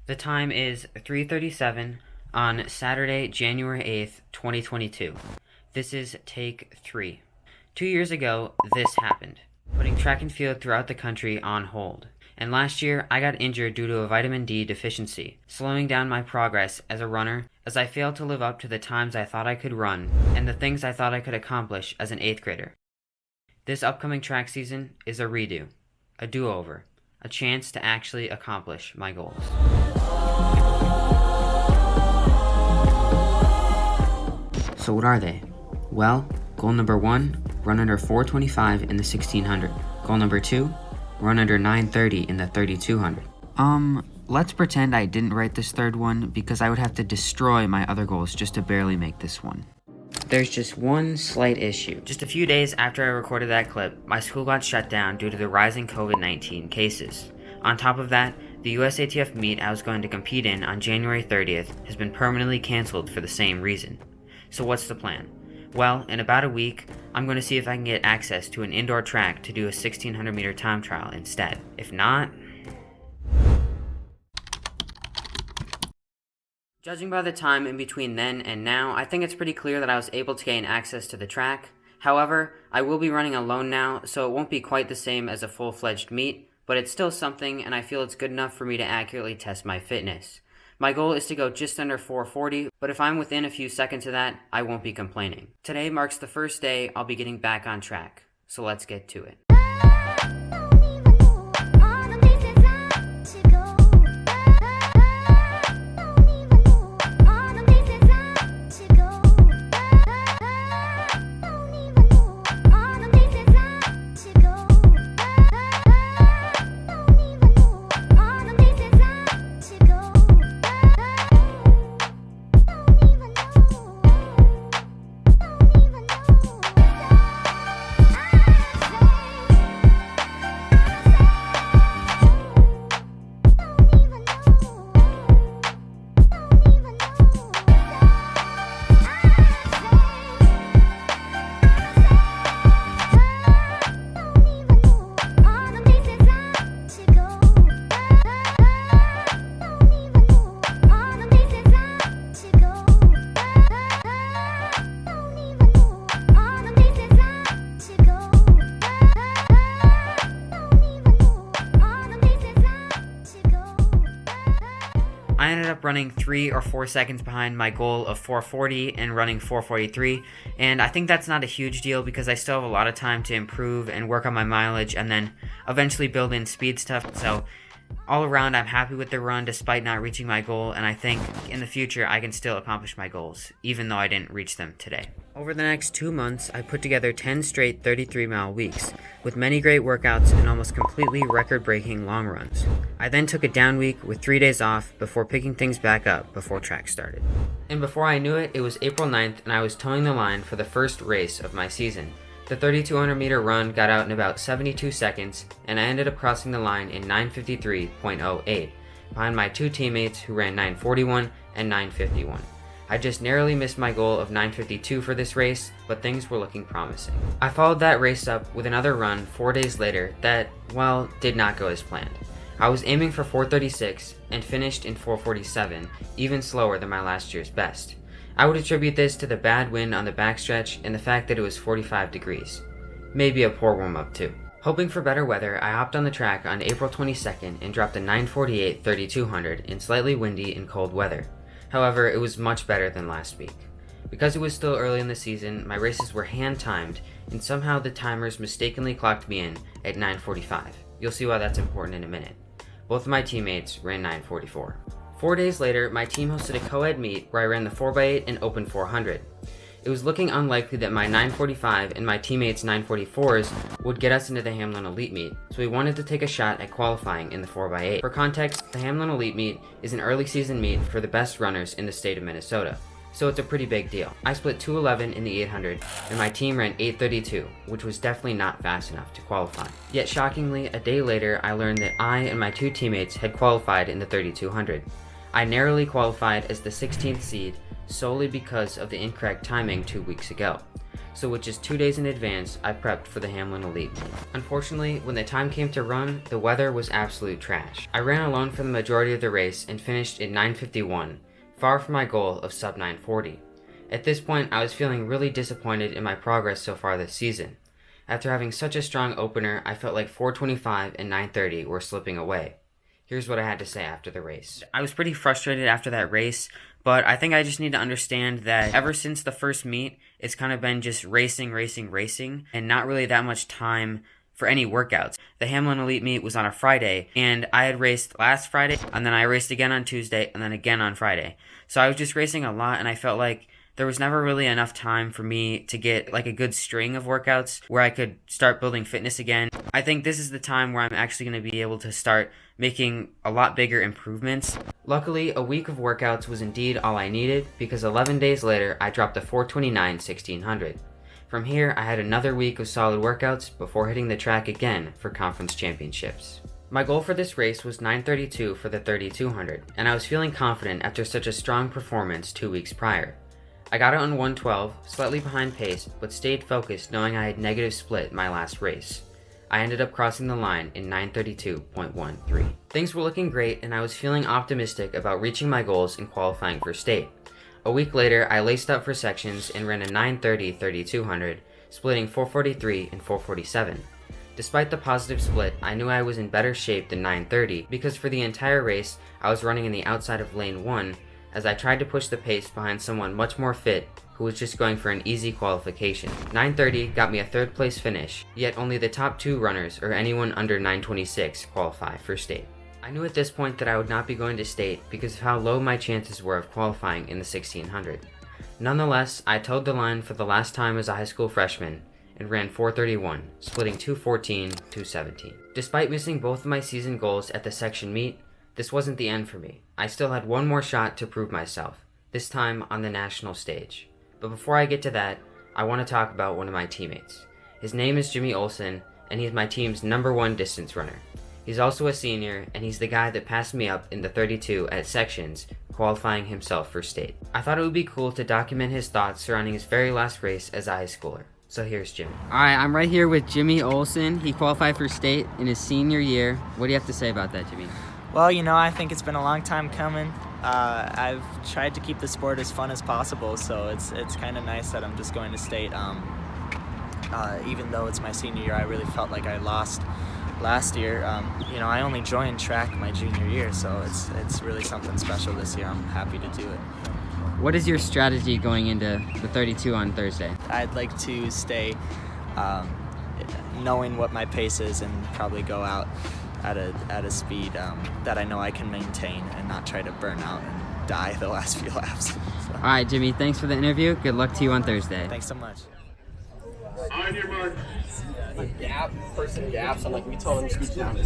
The time is 3:37 on Saturday, January 8th, 2022. This is take 3. 2 years ago, this happened, putting track and field throughout the country on hold. And last year, I got injured due to a vitamin D deficiency, slowing down my progress as a runner as I failed to live up to the times I thought I could run and the things I thought I could accomplish as an 8th grader. This upcoming track season is a redo, a do-over, a chance to actually accomplish my goals. So what are they? Well, goal number 1, run under 4:25 in the 1600. Goal number 2, run under 9:30 in the 3200. Let's pretend I didn't write this third one because I would have to destroy my other goals just to barely make this one. There's just one slight issue. Just a few days after I recorded that clip, my school got shut down due to the rising COVID-19 cases. On top of that, the USATF meet I was going to compete in on January 30th has been permanently canceled for the same reason. So what's the plan? Well, in about a week, I'm going to see if I can get access to an indoor track to do a 1600 meter time trial instead. If not... Judging by the time in between then and now, I think it's pretty clear that I was able to gain access to the track. However, I will be running alone now, so it won't be quite the same as a full-fledged meet, but it's still something, and I feel it's good enough for me to accurately test my fitness. My goal is to go just under 4:40, but if I'm within a few seconds of that, I won't be complaining. Today marks the first day I'll be getting back on track, so let's get to it. I ended up running 3 or 4 seconds behind my goal of 4:40 and running 4:43, and I think that's not a huge deal because I still have a lot of time to improve and work on my mileage and then eventually build in speed stuff. So all around, I'm happy with the run despite not reaching my goal, and I think in the future I can still accomplish my goals, even though I didn't reach them today. Over the next 2 months, I put together 10 straight 33-mile weeks, with many great workouts and almost completely record-breaking long runs. I then took a down week with 3 days off before picking things back up before track started. And before I knew it, it was April 9th and I was towing the line for the first race of my season. The 3,200 meter run got out in about 72 seconds, and I ended up crossing the line in 9:53.08, behind my 2 teammates who ran 9:41 and 9:51. I just narrowly missed my goal of 9:52 for this race, but things were looking promising. I followed that race up with another run 4 days later that, well, did not go as planned. I was aiming for 4:36 and finished in 4:47, even slower than my last year's best. I would attribute this to the bad wind on the backstretch and the fact that it was 45 degrees. Maybe a poor warm-up too. Hoping for better weather, I hopped on the track on April 22nd and dropped a 9:48 3200 in slightly windy and cold weather. However, it was much better than last week. Because it was still early in the season, my races were hand-timed, and somehow the timers mistakenly clocked me in at 9:45. You'll see why that's important in a minute. Both of my teammates ran 9:44. 4 days later, my team hosted a co-ed meet where I ran the 4x8 and open 400. It was looking unlikely that my 9:45 and my teammates' 9:44s would get us into the Hamlin Elite Meet, so we wanted to take a shot at qualifying in the 4x8. For context, the Hamlin Elite Meet is an early season meet for the best runners in the state of Minnesota, so it's a pretty big deal. I split 2:11 in the 800, and my team ran 8:32, which was definitely not fast enough to qualify. Yet shockingly, a day later, I learned that I and my 2 teammates had qualified in the 3200. I narrowly qualified as the 16th seed solely because of the incorrect timing 2 weeks ago. so with just 2 days in advance, I prepped for the Hamlin Elite Meet. Unfortunately, when the time came to run, the weather was absolute trash. I ran alone for the majority of the race and finished in 9:51, far from my goal of sub 9:40. At this point, I was feeling really disappointed in my progress so far this season. After having such a strong opener, I felt like 4:25 and 9:30 were slipping away. Here's what I had to say after the race. I was pretty frustrated after that race, but I think I just need to understand that ever since the first meet, it's kind of been just racing, and not really that much time for any workouts. The Hamlin Elite Meet was on a Friday, and I had raced last Friday, and then I raced again on Tuesday, and then again on Friday. So I was just racing a lot, and I felt like there was never really enough time for me to get like a good string of workouts where I could start building fitness again. I think this is the time where I'm actually going to be able to start making a lot bigger improvements. Luckily, a week of workouts was indeed all I needed, because 11 days later, I dropped a 4:29 1600. From here, I had another week of solid workouts before hitting the track again for conference championships. My goal for this race was 9:32 for the 3200, and I was feeling confident after such a strong performance 2 weeks prior. I got it on 1:12, slightly behind pace, but stayed focused knowing I had negative split my last race. I ended up crossing the line in 9:32.13. Things were looking great, and I was feeling optimistic about reaching my goals and qualifying for state. A week later, I laced up for sections and ran a 9:30 3200, splitting 4:43 and 4:47. Despite the positive split, I knew I was in better shape than 9:30 because for the entire race, I was running in the outside of lane 1 as I tried to push the pace behind someone much more fit who was just going for an easy qualification. 9:30 got me a 3rd place finish, yet only the top 2 runners or anyone under 9:26 qualify for state. I knew at this point that I would not be going to state because of how low my chances were of qualifying in the 1600. Nonetheless, I towed the line for the last time as a high school freshman and ran 4:31, splitting 2:14, 2:17. Despite missing both of my season goals at the section meet, this wasn't the end for me. I still had one more shot to prove myself, this time on the national stage. But before I get to that, I want to talk about one of my teammates. His name is Jimmy Olsen, and he's my team's #1 distance runner. He's also a senior, and he's the guy that passed me up in the 32 at sections, qualifying himself for state. I thought it would be cool to document his thoughts surrounding his very last race as a high schooler. So here's Jimmy. Alright, I'm right here with Jimmy Olsen. He qualified for state in his senior year. What do you have to say about that, Jimmy? Well, I think it's been a long time coming. I've tried to keep the sport as fun as possible, so it's kind of nice that I'm just going to state. Even though it's my senior year, I really felt like I lost last year. I only joined track my junior year, so it's really something special this year. I'm happy to do it. What is your strategy going into the 32 on Thursday? I'd like to stay knowing what my pace is and probably go out at a speed that I know I can maintain and not try to burn out and die the last few laps. So. All right, Jimmy, thanks for the interview. Good luck to you on Thursday. Thanks so much. On your mark. Person gaps, I'm like, we told him to scoot down.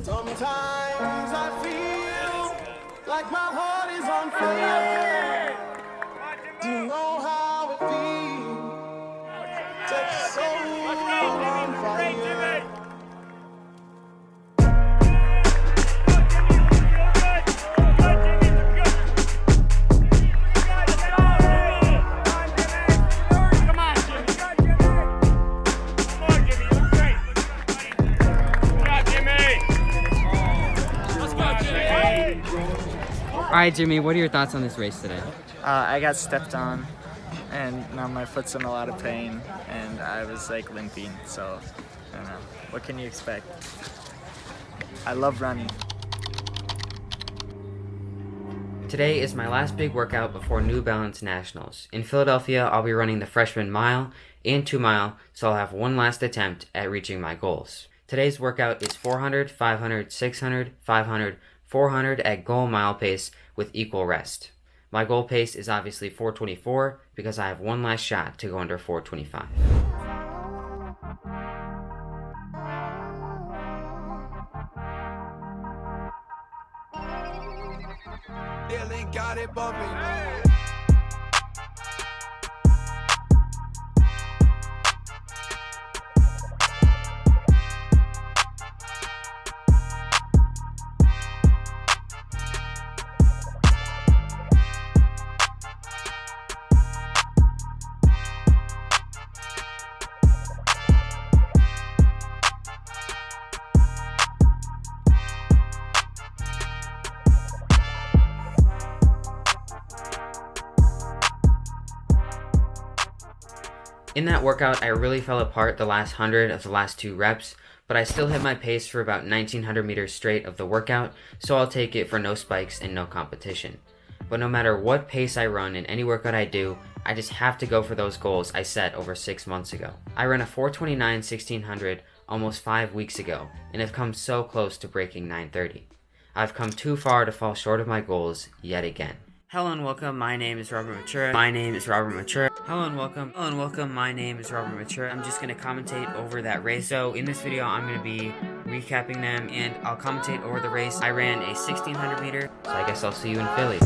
Sometimes I feel like my heart is on fire. Do you know how it feels? Set your soul on fire. All right, Jimmy, what are your thoughts on this race today? I got stepped on, and now my foot's in a lot of pain, and I was like limping, so I don't know. What can you expect? I love running. Today is my last big workout before New Balance Nationals. In Philadelphia, I'll be running the freshman mile and 2 mile, so I'll have one last attempt at reaching my goals. Today's workout is 400, 500, 600, 500, 400 at goal mile pace with equal rest. My goal pace is obviously 4:24 because I have one last shot to go under 4:25. DillyGotItBumpin. In that workout, I really fell apart the last 100 of the last 2 reps, but I still hit my pace for about 1900 meters straight of the workout, so I'll take it for no spikes and no competition. But no matter what pace I run in any workout I do, I just have to go for those goals I set over 6 months ago. I ran a 4:29 1600 almost 5 weeks ago, and have come so close to breaking 9:30. I've come too far to fall short of my goals yet again. Hello and welcome, my name is Robert Mechura. Hello and welcome, my name is Robert Mechura. I'm just going to commentate over that race. So in this video, I'm going to be recapping them, and I'll commentate over the race. I ran a 1600 meter, so I guess I'll see you in Philly.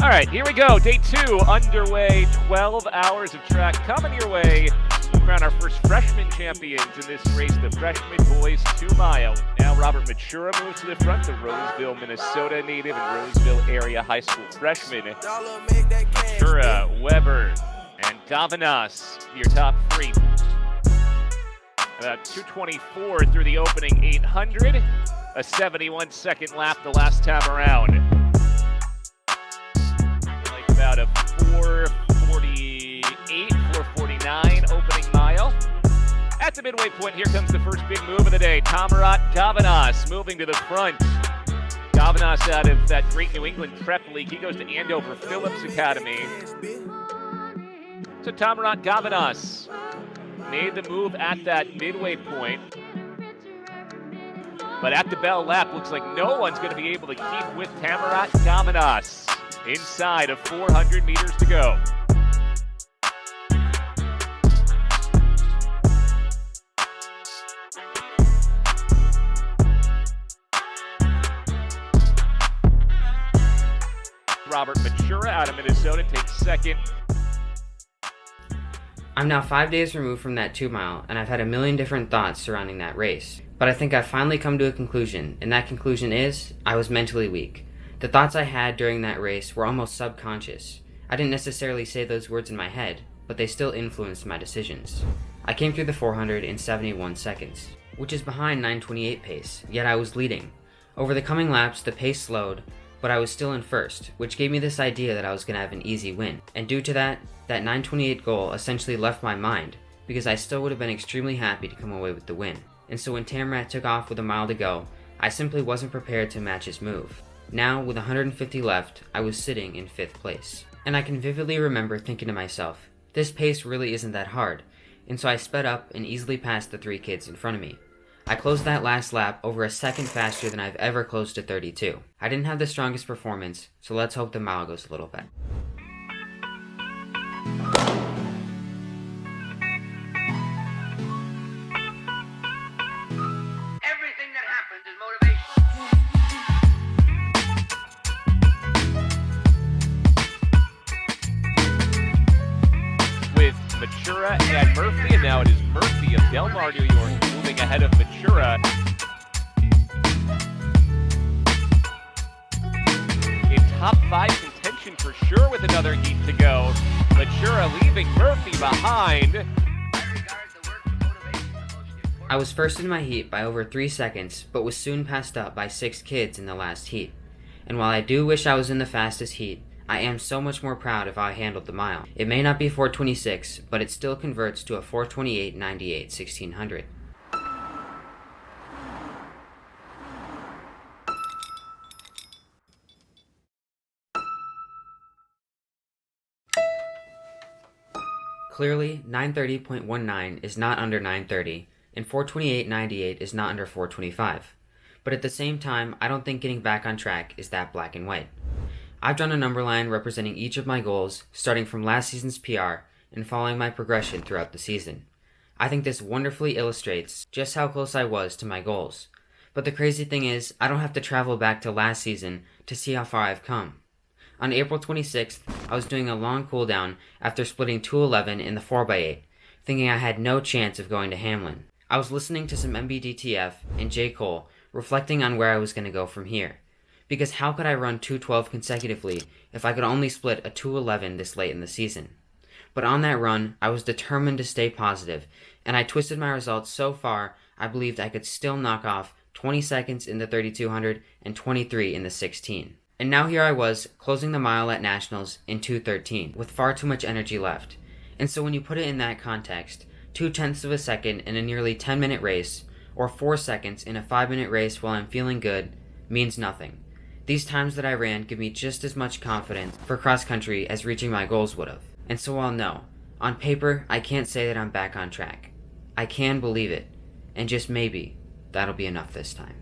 All right, here we go. Day 2 underway. 12 hours of track coming your way. We crown our first freshman champions in this race, the freshman boys 2 mile. Now Robert Mechura moves to the front, the Roseville, Minnesota native and Roseville area high school freshman. Mechura, Weber, and Davinas, your top 3. About 2:24 through the opening 800. A 71-second lap the last time around. About a 4:48, 4:49 opening mile. At the midway point, here comes the first big move of the day. Tamarat Davinas moving to the front. Davinas out of that great New England prep league. He goes to Andover Phillips Academy. So Tamarat Davinas made the move at that midway point. But at the bell lap, looks like no one's going to be able to keep with Tamarat Davinas. Inside of 400 meters to go. Robert Mechura out of Minnesota takes second. I'm now 5 days removed from that 2 mile, and I've had a million different thoughts surrounding that race. But I think I've finally come to a conclusion, and that conclusion is, I was mentally weak. The thoughts I had during that race were almost subconscious. I didn't necessarily say those words in my head, but they still influenced my decisions. I came through the 400 in 71 seconds, which is behind 9:28 pace, yet I was leading. Over the coming laps, the pace slowed, but I was still in first, which gave me this idea that I was going to have an easy win. And due to that 9:28 goal essentially left my mind, because I still would have been extremely happy to come away with the win. And so when Tamarat took off with a mile to go, I simply wasn't prepared to match his move. Now, with 150 left, I was sitting in 5th place. And I can vividly remember thinking to myself, this pace really isn't that hard, and so I sped up and easily passed the 3 kids in front of me. I closed that last lap over a second faster than I've ever closed a 32. I didn't have the strongest performance, so let's hope the mile goes a little better. Mechura and Murphy, and now it is Murphy of Del Mar, New York, moving ahead of Mechura. In top 5 contention for sure with another heat to go. Mechura leaving Murphy behind. I was first in my heat by over 3 seconds, but was soon passed up by 6 kids in the last heat. And while I do wish I was in the fastest heat, I am so much more proud of how I handled the mile. It may not be 4:26, but it still converts to a 4:28.98 1600. Clearly, 930.19 is not under 930, and 4:28.98 is not under 4:25. But at the same time, I don't think getting back on track is that black and white. I've drawn a number line representing each of my goals, starting from last season's PR and following my progression throughout the season. I think this wonderfully illustrates just how close I was to my goals. But the crazy thing is, I don't have to travel back to last season to see how far I've come. On April 26th, I was doing a long cooldown after splitting 211 in the 4x8, thinking I had no chance of going to Hamlin. I was listening to some MBDTF and J. Cole, reflecting on where I was going to go from here. Because how could I run 212 consecutively if I could only split a 211 this late in the season? But on that run, I was determined to stay positive, and I twisted my results so far I believed I could still knock off 20 seconds in the 3200 and 23 in the 16. And now here I was, closing the mile at Nationals in 2:13, with far too much energy left. And so when you put it in that context, 0.2 of a second in a nearly 10-minute race, or 4 seconds in a 5-minute race while I'm feeling good, means nothing. These times that I ran give me just as much confidence for cross country as reaching my goals would have. And so while no, on paper I can't say that I'm back on track, I can believe it, and just maybe that'll be enough this time.